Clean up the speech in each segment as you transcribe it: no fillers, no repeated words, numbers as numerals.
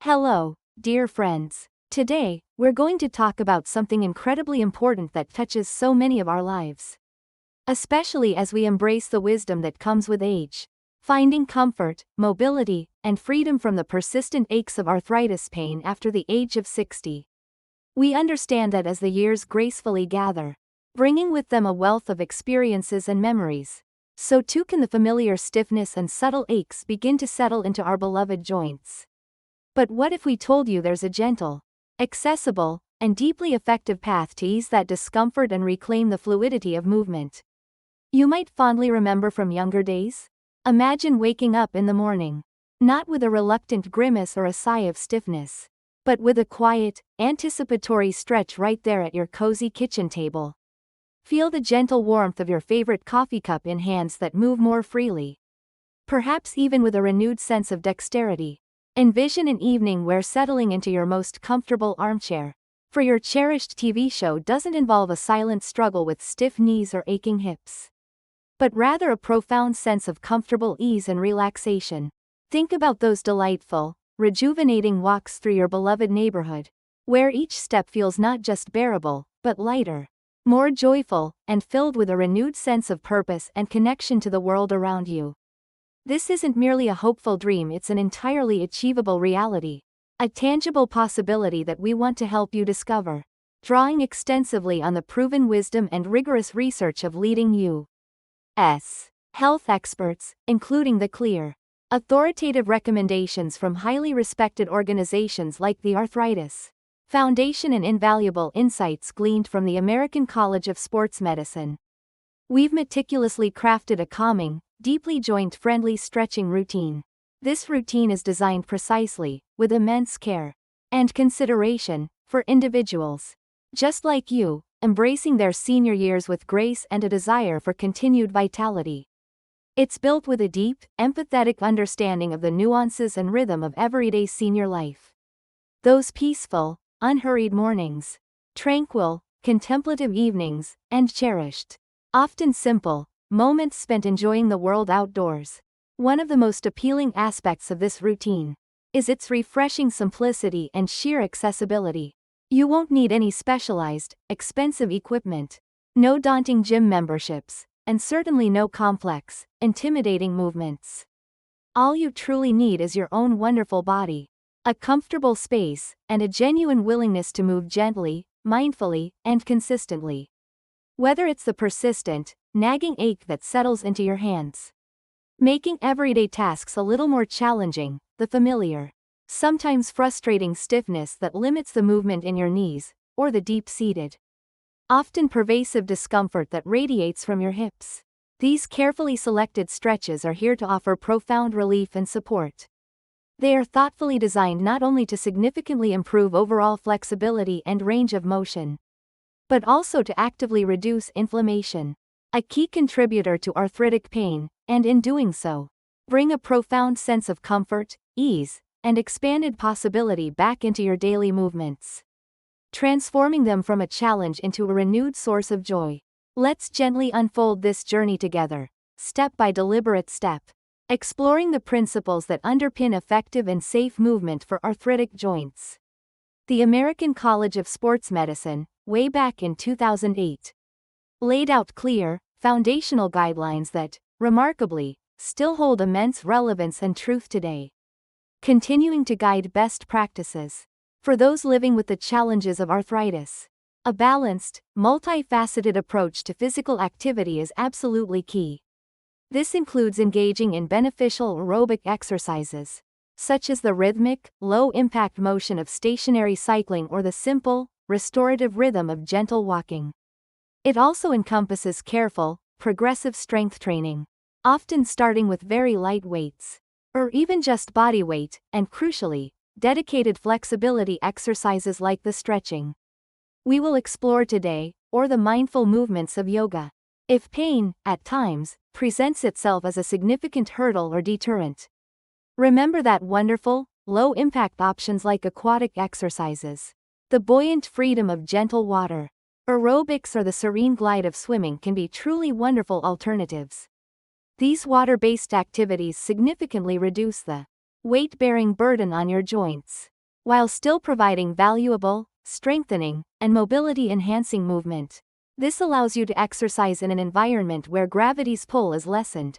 Hello, dear friends. Today, we're going to talk about something incredibly important that touches so many of our lives. Especially as we embrace the wisdom that comes with age. Finding comfort, mobility, and freedom from the persistent aches of arthritis pain after the age of 60. We understand that as the years gracefully gather, bringing with them a wealth of experiences and memories, so too can the familiar stiffness and subtle aches begin to settle into our beloved joints. But what if we told you there's a gentle, accessible, and deeply effective path to ease that discomfort and reclaim the fluidity of movement? You might fondly remember from younger days? Imagine waking up in the morning, not with a reluctant grimace or a sigh of stiffness, but with a quiet, anticipatory stretch right there at your cozy kitchen table. Feel the gentle warmth of your favorite coffee cup in hands that move more freely. Perhaps even with a renewed sense of dexterity. Envision an evening where settling into your most comfortable armchair for your cherished TV show doesn't involve a silent struggle with stiff knees or aching hips, but rather a profound sense of comfortable ease and relaxation. Think about those delightful, rejuvenating walks through your beloved neighborhood, where each step feels not just bearable, but lighter, more joyful, and filled with a renewed sense of purpose and connection to the world around you. This isn't merely a hopeful dream, it's an entirely achievable reality. A tangible possibility that we want to help you discover, drawing extensively on the proven wisdom and rigorous research of leading U.S. health experts, including the clear, authoritative recommendations from highly respected organizations like the Arthritis Foundation and invaluable insights gleaned from the American College of Sports Medicine. We've meticulously crafted a calming, deeply joint-friendly stretching routine. This routine is designed precisely, with immense care and consideration, for individuals just like you, embracing their senior years with grace and a desire for continued vitality. It's built with a deep, empathetic understanding of the nuances and rhythm of everyday senior life. Those peaceful, unhurried mornings, tranquil, contemplative evenings, and cherished, often simple, moments spent enjoying the world outdoors. One of the most appealing aspects of this routine is its refreshing simplicity and sheer accessibility. You won't need any specialized, expensive equipment, no daunting gym memberships, and certainly no complex, intimidating movements. All you truly need is your own wonderful body, a comfortable space, and a genuine willingness to move gently, mindfully, and consistently. Whether it's the persistent, nagging ache that settles into your hands, making everyday tasks a little more challenging, the familiar, sometimes frustrating stiffness that limits the movement in your knees, or the deep-seated, often pervasive discomfort that radiates from your hips, these carefully selected stretches are here to offer profound relief and support. They are thoughtfully designed not only to significantly improve overall flexibility and range of motion, but also to actively reduce inflammation, a key contributor to arthritic pain, and in doing so, bring a profound sense of comfort, ease, and expanded possibility back into your daily movements, transforming them from a challenge into a renewed source of joy. Let's gently unfold this journey together, step by deliberate step, exploring the principles that underpin effective and safe movement for arthritic joints. The American College of Sports Medicine, way back in 2008, laid out clear, foundational guidelines that, remarkably, still hold immense relevance and truth today, continuing to guide best practices for those living with the challenges of arthritis. A balanced, multifaceted approach to physical activity is absolutely key. This includes engaging in beneficial aerobic exercises, such as the rhythmic, low-impact motion of stationary cycling or the simple, restorative rhythm of gentle walking. It also encompasses careful, progressive strength training, often starting with very light weights, or even just body weight, and crucially, dedicated flexibility exercises like the stretching we will explore today, or the mindful movements of yoga. If pain, at times, presents itself as a significant hurdle or deterrent, remember that wonderful, low-impact options like aquatic exercises, the buoyant freedom of gentle water, aerobics, or the serene glide of swimming can be truly wonderful alternatives. These water-based activities significantly reduce the weight-bearing burden on your joints, while still providing valuable, strengthening, and mobility-enhancing movement. This allows you to exercise in an environment where gravity's pull is lessened,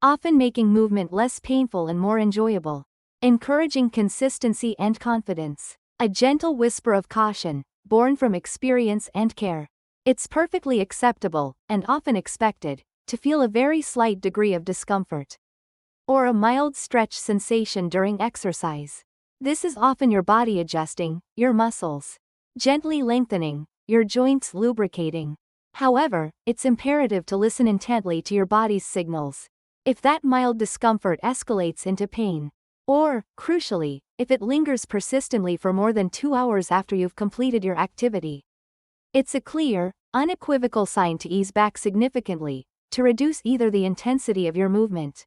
often making movement less painful and more enjoyable. Encouraging consistency and confidence. A gentle whisper of caution, born from experience and care. It's perfectly acceptable, and often expected, to feel a very slight degree of discomfort, or a mild stretch sensation during exercise. This is often your body adjusting, your muscles gently lengthening, your joints lubricating. However, it's imperative to listen intently to your body's signals. If that mild discomfort escalates into pain, or, crucially, if it lingers persistently for more than 2 hours after you've completed your activity, it's a clear, unequivocal sign to ease back significantly, to reduce either the intensity of your movement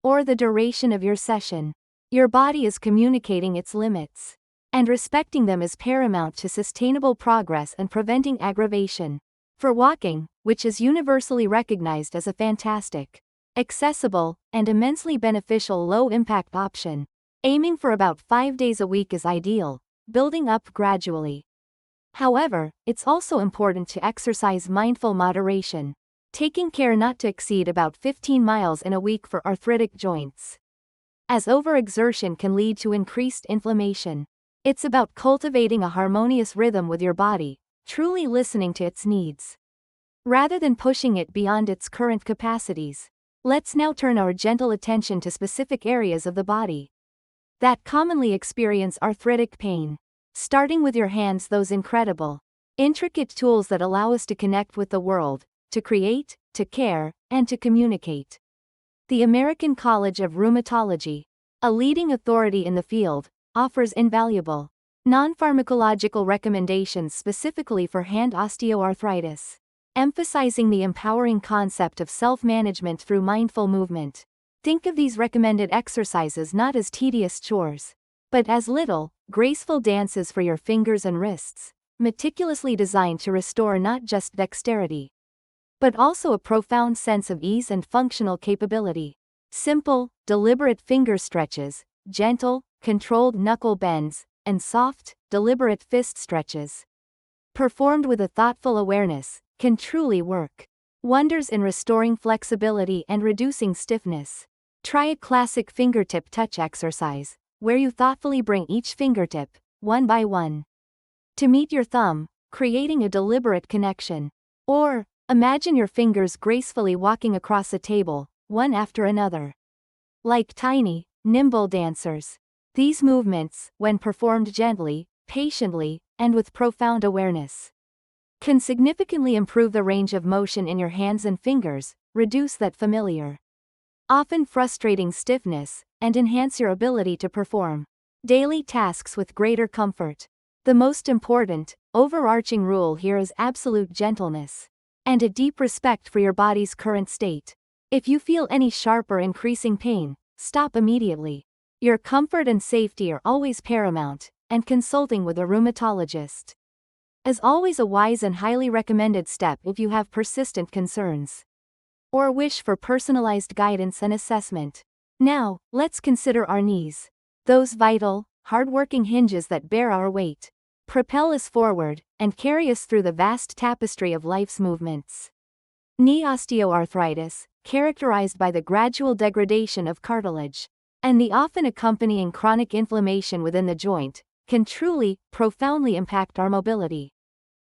or the duration of your session. Your body is communicating its limits, and respecting them is paramount to sustainable progress and preventing aggravation. For walking, which is universally recognized as a fantastic, accessible, and immensely beneficial low-impact option, aiming for about 5 days a week is ideal, building up gradually. However, it's also important to exercise mindful moderation, taking care not to exceed about 15 miles in a week for arthritic joints, as overexertion can lead to increased inflammation. It's about cultivating a harmonious rhythm with your body, truly listening to its needs, rather than pushing it beyond its current capacities. Let's now turn our gentle attention to specific areas of the body that commonly experience arthritic pain. Starting with your hands, those incredible, intricate tools that allow us to connect with the world, to create, to care, and to communicate. The American College of Rheumatology, a leading authority in the field, offers invaluable, non-pharmacological recommendations specifically for hand osteoarthritis, emphasizing the empowering concept of self-management through mindful movement. Think of these recommended exercises not as tedious chores, but as little, graceful dances for your fingers and wrists, meticulously designed to restore not just dexterity, but also a profound sense of ease and functional capability. Simple, deliberate finger stretches, gentle, controlled knuckle bends, and soft, deliberate fist stretches, performed with a thoughtful awareness, can truly work wonders in restoring flexibility and reducing stiffness. Try a classic fingertip touch exercise, where you thoughtfully bring each fingertip, one by one, to meet your thumb, creating a deliberate connection. Or, imagine your fingers gracefully walking across a table, one after another, like tiny, nimble dancers. These movements, when performed gently, patiently, and with profound awareness, can significantly improve the range of motion in your hands and fingers, reduce that familiar, often frustrating stiffness, and enhance your ability to perform daily tasks with greater comfort. The most important, overarching rule here is absolute gentleness, and a deep respect for your body's current state. If you feel any sharp or increasing pain, stop immediately. Your comfort and safety are always paramount, and consulting with a rheumatologist is always a wise and highly recommended step if you have persistent concerns or wish for personalized guidance and assessment. Now, let's consider our knees. Those vital, hard-working hinges that bear our weight, propel us forward, and carry us through the vast tapestry of life's movements. Knee osteoarthritis, characterized by the gradual degradation of cartilage and the often accompanying chronic inflammation within the joint, can truly, profoundly impact our mobility,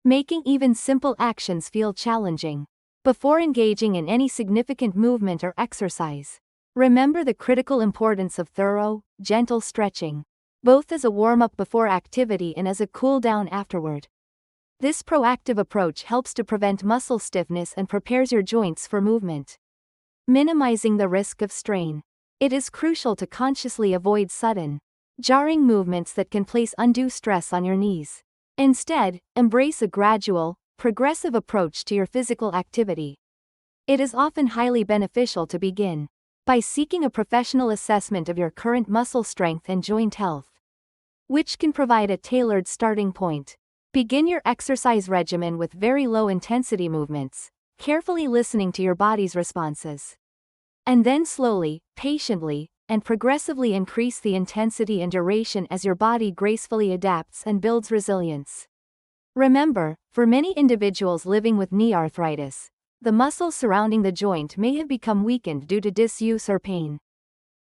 making even simple actions feel challenging. Before engaging in any significant movement or exercise, remember the critical importance of thorough, gentle stretching, both as a warm-up before activity and as a cool-down afterward. This proactive approach helps to prevent muscle stiffness and prepares your joints for movement, minimizing the risk of strain. It is crucial to consciously avoid sudden, jarring movements that can place undue stress on your knees. Instead, embrace a gradual, progressive approach to your physical activity. It is often highly beneficial to begin by seeking a professional assessment of your current muscle strength and joint health, which can provide a tailored starting point. Begin your exercise regimen with very low-intensity movements, carefully listening to your body's responses, and then slowly, patiently, and progressively increase the intensity and duration as your body gracefully adapts and builds resilience. Remember, for many individuals living with knee arthritis, the muscles surrounding the joint may have become weakened due to disuse or pain,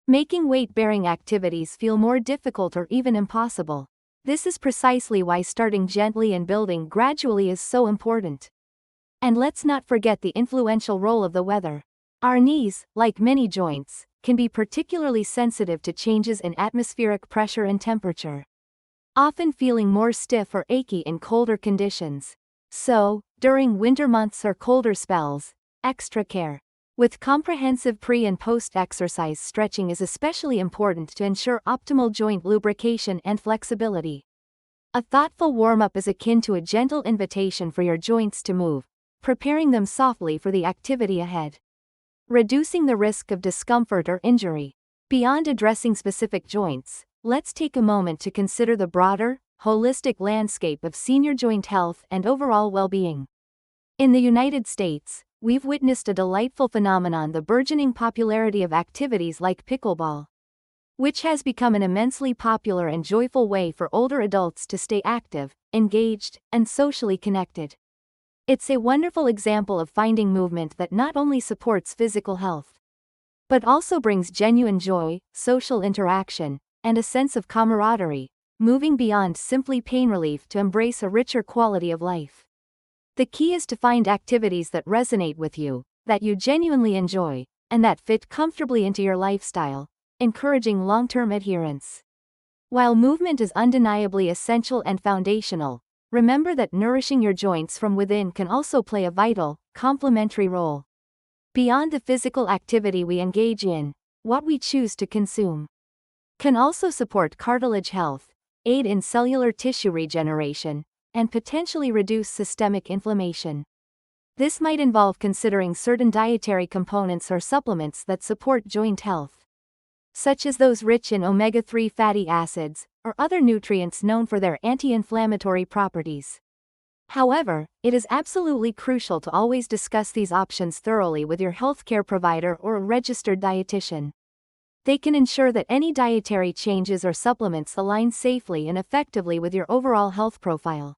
making weight-bearing activities feel more difficult or even impossible. This is precisely why starting gently and building gradually is so important. And let's not forget the influential role of the weather. Our knees, like many joints, can be particularly sensitive to changes in atmospheric pressure and temperature, often feeling more stiff or achy in colder conditions. So, during winter months or colder spells, extra care with comprehensive pre- and post-exercise stretching is especially important to ensure optimal joint lubrication and flexibility. A thoughtful warm-up is akin to a gentle invitation for your joints to move, preparing them softly for the activity ahead, reducing the risk of discomfort or injury. Beyond addressing specific joints, let's take a moment to consider the broader, holistic landscape of senior joint health and overall well-being. In the United States, we've witnessed a delightful phenomenon: the burgeoning popularity of activities like pickleball, which has become an immensely popular and joyful way for older adults to stay active, engaged, and socially connected. It's a wonderful example of finding movement that not only supports physical health, but also brings genuine joy, social interaction, and a sense of camaraderie, moving beyond simply pain relief to embrace a richer quality of life. The key is to find activities that resonate with you, that you genuinely enjoy, and that fit comfortably into your lifestyle, encouraging long-term adherence. While movement is undeniably essential and foundational, remember that nourishing your joints from within can also play a vital, complementary role. Beyond the physical activity we engage in, what we choose to consume can also support cartilage health, aid in cellular tissue regeneration, and potentially reduce systemic inflammation. This might involve considering certain dietary components or supplements that support joint health, such as those rich in omega-3 fatty acids, or other nutrients known for their anti-inflammatory properties. However, it is absolutely crucial to always discuss these options thoroughly with your healthcare provider or a registered dietitian. They can ensure that any dietary changes or supplements align safely and effectively with your overall health profile,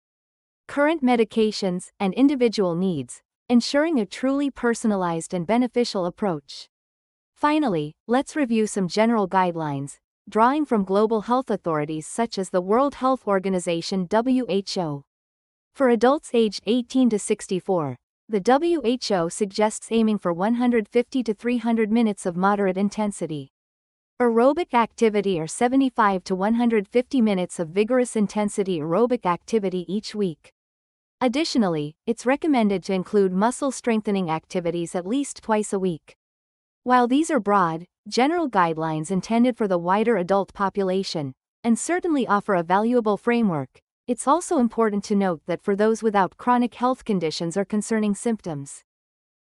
current medications, and individual needs, ensuring a truly personalized and beneficial approach. Finally, let's review some general guidelines, drawing from global health authorities such as the World Health Organization (WHO). For adults aged 18 to 64, the WHO suggests aiming for 150 to 300 minutes of moderate intensity aerobic activity or 75 to 150 minutes of vigorous intensity aerobic activity each week. Additionally, it's recommended to include muscle strengthening activities at least twice a week. While these are broad, general guidelines intended for the wider adult population, and certainly offer a valuable framework, it's also important to note that for those without chronic health conditions or concerning symptoms,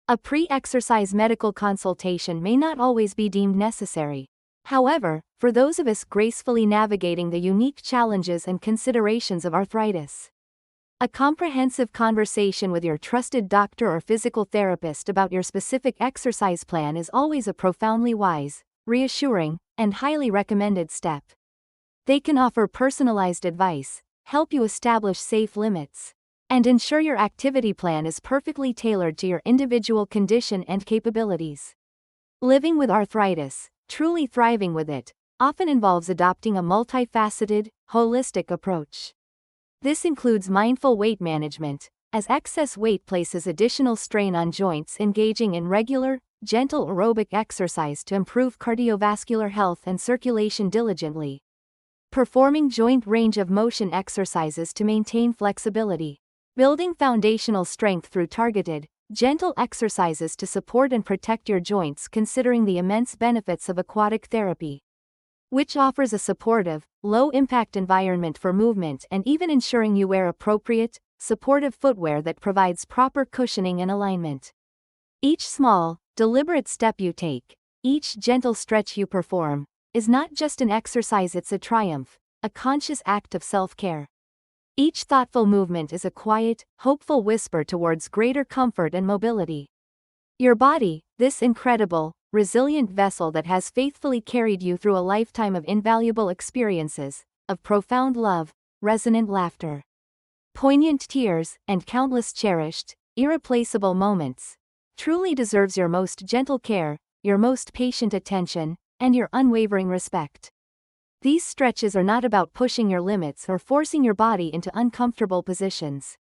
a pre-exercise medical consultation may not always be deemed necessary. However, for those of us gracefully navigating the unique challenges and considerations of arthritis, a comprehensive conversation with your trusted doctor or physical therapist about your specific exercise plan is always a profoundly wise, reassuring, and highly recommended step. They can offer personalized advice, help you establish safe limits, and ensure your activity plan is perfectly tailored to your individual condition and capabilities. Living with arthritis, truly thriving with it, often involves adopting a multifaceted, holistic approach. This includes mindful weight management, as excess weight places additional strain on joints, engaging in regular, gentle aerobic exercise to improve cardiovascular health and circulation diligently, performing joint range of motion exercises to maintain flexibility, building foundational strength through targeted, gentle exercises to support and protect your joints, considering the immense benefits of aquatic therapy, which offers a supportive, low-impact environment for movement, and even ensuring you wear appropriate, supportive footwear that provides proper cushioning and alignment. Each small, deliberate step you take, each gentle stretch you perform, is not just an exercise, it's a triumph, a conscious act of self-care. Each thoughtful movement is a quiet, hopeful whisper towards greater comfort and mobility. Your body, this incredible, resilient vessel that has faithfully carried you through a lifetime of invaluable experiences, of profound love, resonant laughter, poignant tears, and countless cherished, irreplaceable moments, truly deserves your most gentle care, your most patient attention, and your unwavering respect. These stretches are not about pushing your limits or forcing your body into uncomfortable positions.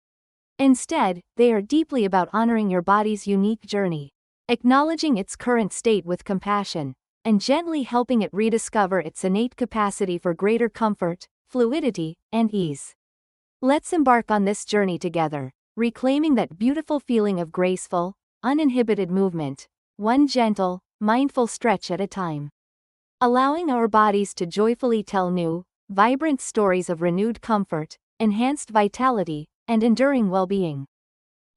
Instead, they are deeply about honoring your body's unique journey, acknowledging its current state with compassion, and gently helping it rediscover its innate capacity for greater comfort, fluidity, and ease. Let's embark on this journey together, reclaiming that beautiful feeling of graceful, uninhibited movement, one gentle, mindful stretch at a time. Allowing our bodies to joyfully tell new, vibrant stories of renewed comfort, enhanced vitality, and enduring well-being.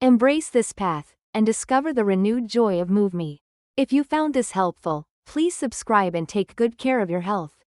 Embrace this path, and discover the renewed joy of movement. If you found this helpful, please subscribe and take good care of your health.